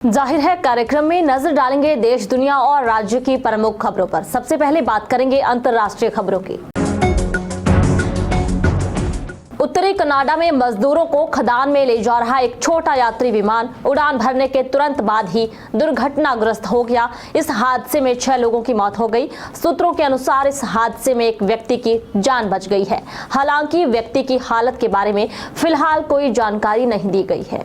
जाहिर है कार्यक्रम में नजर डालेंगे देश, दुनिया और राज्य की प्रमुख खबरों पर। सबसे पहले बात करेंगे अंतर्राष्ट्रीय खबरों की। उत्तरी कनाडा में मजदूरों को खदान में ले जा रहा एक छोटा यात्री विमान उड़ान भरने के तुरंत बाद ही दुर्घटनाग्रस्त हो गया। इस हादसे में 6 लोगों की मौत हो गई। सूत्रों के अनुसार इस हादसे में एक व्यक्ति की जान बच गई है। हालांकि व्यक्ति की हालत के बारे में फिलहाल कोई जानकारी नहीं दी गई है।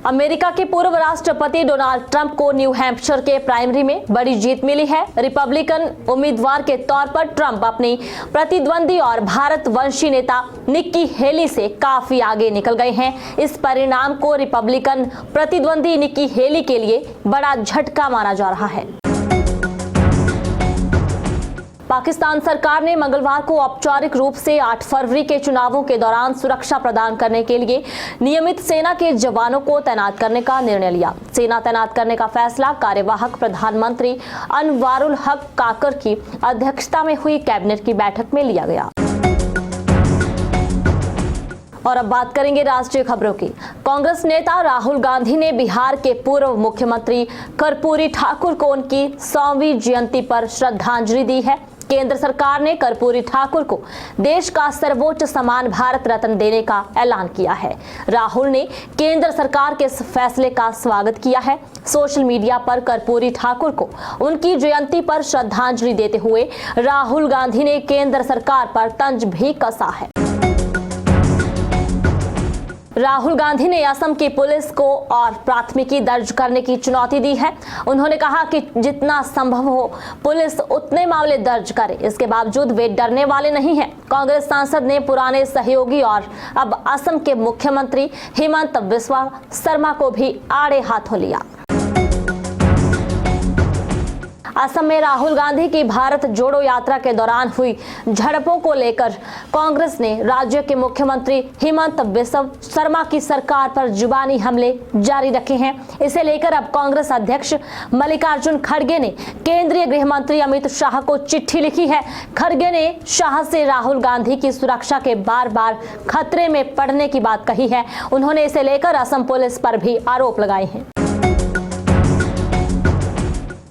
अमेरिका के पूर्व राष्ट्रपति डोनाल्ड ट्रंप को न्यू हैम्पशायर के प्राइमरी में बड़ी जीत मिली है। रिपब्लिकन उम्मीदवार के तौर पर ट्रंप अपनी प्रतिद्वंदी और भारतवंशी नेता निक्की हेली से काफी आगे निकल गए हैं। इस परिणाम को रिपब्लिकन प्रतिद्वंदी निक्की हेली के लिए बड़ा झटका माना जा रहा है। पाकिस्तान सरकार ने मंगलवार को औपचारिक रूप से 8 फरवरी के चुनावों के दौरान सुरक्षा प्रदान करने के लिए नियमित सेना के जवानों को तैनात करने का निर्णय लिया। सेना तैनात करने का फैसला कार्यवाहक प्रधानमंत्री अनवारुल हक काकर की अध्यक्षता में हुई कैबिनेट की बैठक में लिया गया। और अब बात करेंगे राष्ट्रीय खबरों की। कांग्रेस नेता राहुल गांधी ने बिहार के पूर्व मुख्यमंत्री कर्पूरी ठाकुर को उनकी 100वीं जयंती पर श्रद्धांजलि दी है। केंद्र सरकार ने कर्पूरी ठाकुर को देश का सर्वोच्च सम्मान भारत रत्न देने का ऐलान किया है। राहुल ने केंद्र सरकार के इस फैसले का स्वागत किया है। सोशल मीडिया पर कर्पूरी ठाकुर को उनकी जयंती पर श्रद्धांजलि देते हुए राहुल गांधी ने केंद्र सरकार पर तंज भी कसा है। राहुल गांधी ने असम की पुलिस को और प्राथमिकी दर्ज करने की चुनौती दी है। उन्होंने कहा कि जितना संभव हो पुलिस उतने मामले दर्ज करे। इसके बावजूद वे डरने वाले नहीं हैं। कांग्रेस सांसद ने पुराने सहयोगी और अब असम के मुख्यमंत्री हेमंत बिस्वा शर्मा को भी आड़े हाथों लिया। असम में राहुल गांधी की भारत जोड़ो यात्रा के दौरान हुई झड़पों को लेकर कांग्रेस ने राज्य के मुख्यमंत्री हेमंत बिस्वा शर्मा की सरकार पर जुबानी हमले जारी रखे हैं। इसे लेकर अब कांग्रेस अध्यक्ष मल्लिकार्जुन खड़गे ने केंद्रीय गृह मंत्री अमित शाह को चिट्ठी लिखी है। खड़गे ने शाह से राहुल गांधी की सुरक्षा के बार बार खतरे में पड़ने की बात कही है। उन्होंने इसे लेकर असम पुलिस पर भी आरोप लगाए हैं।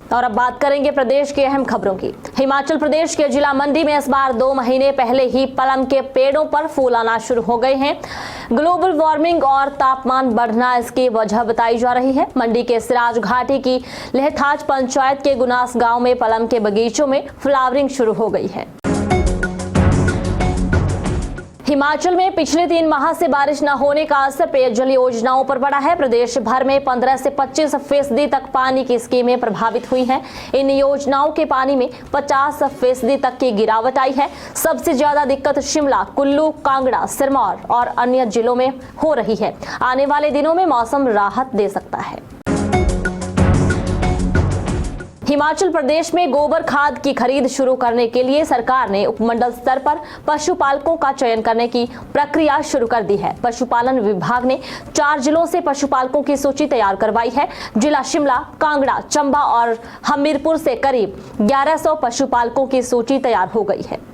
और अब बात करेंगे प्रदेश की अहम खबरों की। हिमाचल प्रदेश के जिला मंडी में इस बार 2 महीने पहले ही पलम के पेड़ों पर फूल आना शुरू हो गए हैं। ग्लोबल वार्मिंग और तापमान बढ़ना इसकी वजह बताई जा रही है। मंडी के सिराज घाटी की लेहथाज पंचायत के गुनास गांव में पलम के बगीचों में फ्लावरिंग शुरू हो गई है। हिमाचल में पिछले 3 माह से बारिश न होने का असर पेयजल योजनाओं पर पड़ा है। प्रदेश भर में 15 से 25% तक पानी की स्कीमें प्रभावित हुई हैं। इन योजनाओं के पानी में 50% तक की गिरावट आई है। सबसे ज्यादा दिक्कत शिमला, कुल्लू, कांगड़ा, सिरमौर और अन्य जिलों में हो रही है। आने वाले दिनों में मौसम राहत दे सकता है। हिमाचल प्रदेश में गोबर खाद की खरीद शुरू करने के लिए सरकार ने उपमंडल स्तर पर पशुपालकों का चयन करने की प्रक्रिया शुरू कर दी है। पशुपालन विभाग ने 4 जिलों से पशुपालकों की सूची तैयार करवाई है। जिला शिमला, कांगड़ा, चंबा और हमीरपुर से करीब 1100 पशुपालकों की सूची तैयार हो गई है।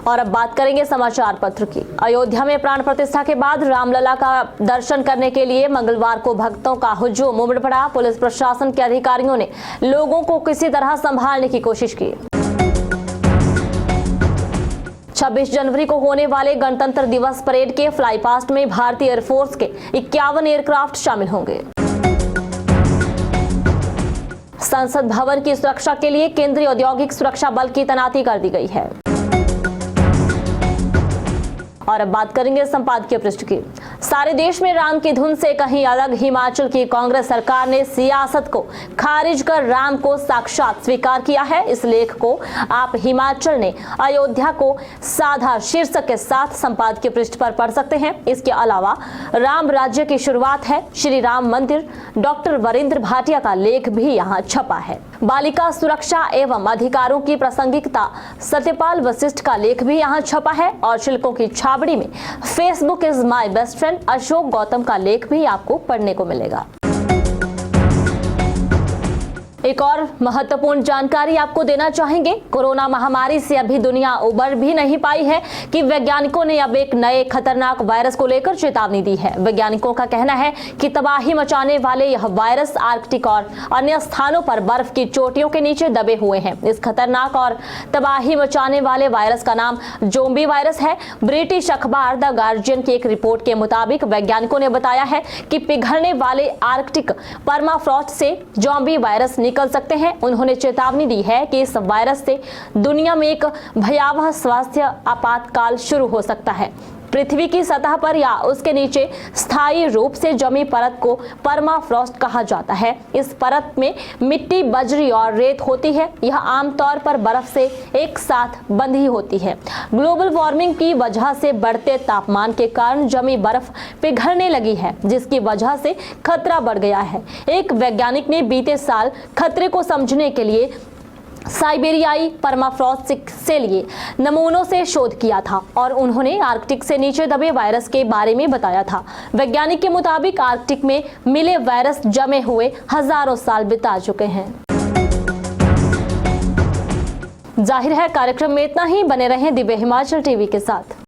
और अब बात करेंगे समाचार पत्र की। अयोध्या में प्राण प्रतिष्ठा के बाद रामलला का दर्शन करने के लिए मंगलवार को भक्तों का हुजूम उमड़ पड़ा। पुलिस प्रशासन के अधिकारियों ने लोगों को किसी तरह संभालने की कोशिश की। 26 जनवरी को होने वाले गणतंत्र दिवस परेड के फ्लाई पास्ट में भारतीय एयरफोर्स के 51 एयरक्राफ्ट शामिल होंगे। संसद भवन की सुरक्षा के लिए केंद्रीय औद्योगिक सुरक्षा बल की तैनाती कर दी गई है। और अब बात करेंगे संपादकीय पृष्ठ की। सारे देश में राम की धुन से कहीं अलग हिमाचल की कांग्रेस सरकार ने सियासत को खारिज कर राम को साक्षात स्वीकार किया है। इस लेख को आप हिमाचल ने अयोध्या को साधा शीर्षक के साथ संपादकीय पृष्ठ पर पढ़ सकते हैं। इसके अलावा राम राज्य की शुरुआत है, श्री राम मंदिर, डॉक्टर वरिंद्र भाटिया का लेख भी यहाँ छपा है। बालिका सुरक्षा एवं अधिकारों की प्रासंगिकता, सत्यपाल वशिष्ठ का लेख भी यहाँ छपा है। और शिल्पों की छाबड़ी में Facebook is my best friend Ashok Gautam का लेख भी आपको पढ़ने को मिलेगा। एक और महत्वपूर्ण जानकारी आपको देना चाहेंगे। कोरोना महामारी से अभी दुनिया उबर भी नहीं पाई है कि वैज्ञानिकों ने अब एक नए खतरनाक वायरस को लेकर चेतावनी दी है। वैज्ञानिकों का कहना है कि तबाही मचाने वाले यह वायरस आर्कटिक और अन्य स्थानों पर बर्फ की चोटियों के नीचे दबे हुए हैं। इस खतरनाक और तबाही मचाने वाले वायरस का नाम ज़ोंबी वायरस है। ब्रिटिश अखबार द गार्जियन की एक रिपोर्ट के मुताबिक वैज्ञानिकों ने बताया है कि पिघलने वाले आर्कटिक परमाफ्रॉस्ट से ज़ोंबी वायरस निकल सकते हैं। उन्होंने चेतावनी दी है कि इस वायरस से दुनिया में एक भयावह स्वास्थ्य आपातकाल शुरू हो सकता है। पृथ्वी की सतह पर या उसके नीचे स्थायी रूप से जमी परत को परमाफ्रॉस्ट कहा जाता है। इस परत में मिट्टी, बजरी और रेत होती है। यह आमतौर पर बर्फ से एक साथ बंधी होती है। ग्लोबल वार्मिंग की वजह से बढ़ते तापमान के कारण जमी बर्फ पिघलने लगी है, जिसकी वजह से खतरा बढ़ गया है। एक वैज्ञानिक ने बीते साल खतरे को समझने के लिए साइबेरियाई परमाफ्रॉस्ट से लिए नमूनों से शोध किया था और उन्होंने आर्कटिक से नीचे दबे वायरस के बारे में बताया था। वैज्ञानिक के मुताबिक आर्कटिक में मिले वायरस जमे हुए हजारों साल बिता चुके हैं। जाहिर है कार्यक्रम में इतना ही। बने रहें दिव्य हिमाचल टीवी के साथ।